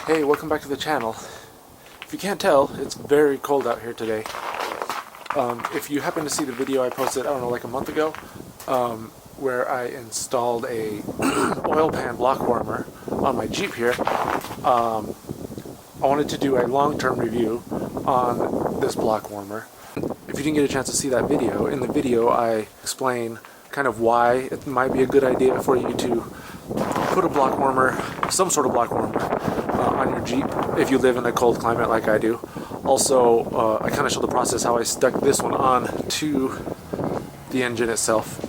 Hey, welcome back to the channel. If you can't tell, it's very cold out here today. If you happen to see the video I posted, I don't know, like a month ago, where I installed a oil pan block warmer on my Jeep here, I wanted to do a long-term review on this block warmer. If you didn't get a chance to see that video, in the video I explain kind of why it might be a good idea for you to put a block warmer, some sort of block warmer, on your Jeep if you live in a cold climate like I do. Also, I kind of show the process how I stuck this one on to the engine itself.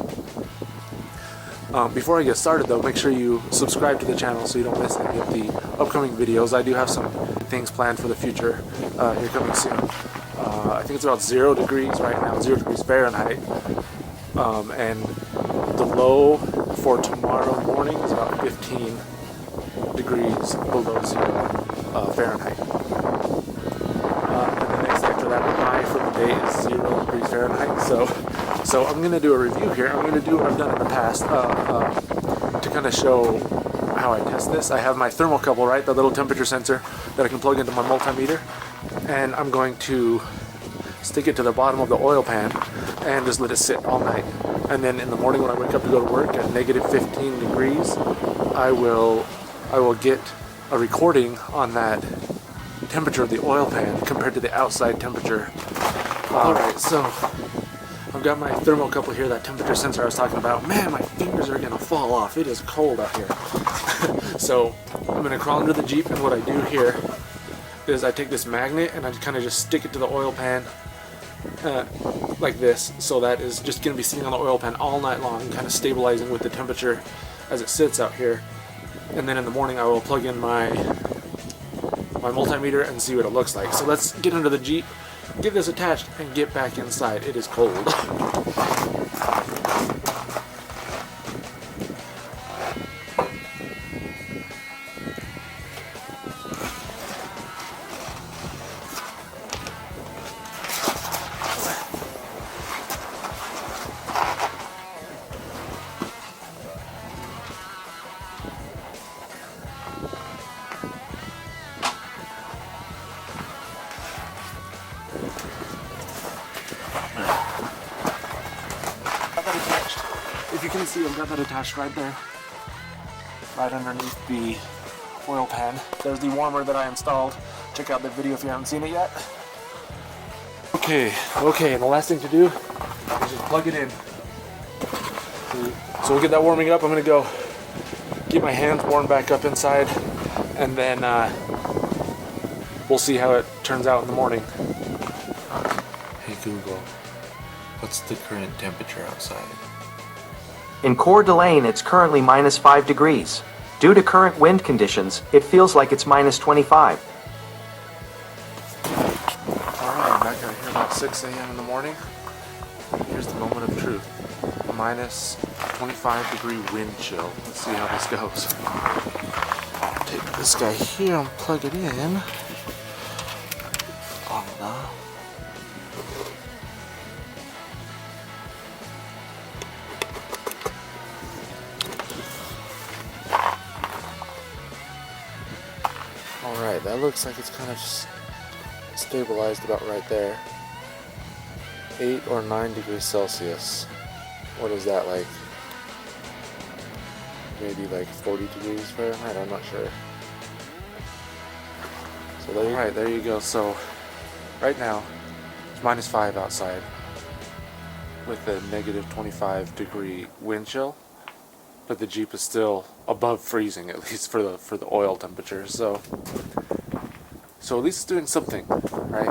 Before I get started though, make sure you subscribe to the channel so you don't miss any of the upcoming videos. I do have some things planned for the future here coming soon. I think it's about 0 degrees right now, 0 degrees Fahrenheit. And the low for tomorrow morning is about 15 degrees below 0 Fahrenheit. And the next after that, the high for the day is 0 degrees Fahrenheit. So I'm going to do a review here. I'm going to do what I've done in the past to kind of show how I test this. I have my thermocouple, right, the little temperature sensor that I can plug into my multimeter, and I'm going to stick it to the bottom of the oil pan and just let it sit all night. And then in the morning when I wake up to go to work at negative 15 degrees, I will get a recording on that temperature of the oil pan compared to the outside temperature. Alright, so I've got my thermocouple here, that temperature sensor I was talking about. Man, my fingers are gonna fall off. It is cold out here. So I'm gonna crawl under the Jeep, and what I do here is I take this magnet and I kind of just stick it to the oil pan like this, so that is just going to be sitting on the oil pan all night long, kind of stabilizing with the temperature as it sits out here. And then in the morning I will plug in my multimeter and see what it looks like. So let's get under the Jeep, get this attached, and get back inside. It is cold. If you can see, I've got that attached right there, right underneath the oil pan. There's the warmer that I installed. Check out the video if you haven't seen it yet. Okay, and the last thing to do is just plug it in. So we'll get that warming up. I'm gonna go get my hands warmed back up inside, and then we'll see how it turns out in the morning. Hey Google, what's the current temperature outside? In Coeur d'Alene, it's currently -5 degrees. Due to current wind conditions, it feels like it's -25. Alright, I'm back out here about 6 a.m. in the morning. Here's the moment of truth. -25-degree wind chill. Let's see how this goes. Take this guy here and plug it in. Alright, that looks like it's kind of stabilized about right there. 8 or 9 degrees Celsius. What is that, like? Maybe like 40 degrees Fahrenheit? I'm not sure. So there you go. So right now it's -5 outside with a -25-degree wind chill, but the Jeep is still above freezing, at least for the oil temperature. So at least it's doing something, right?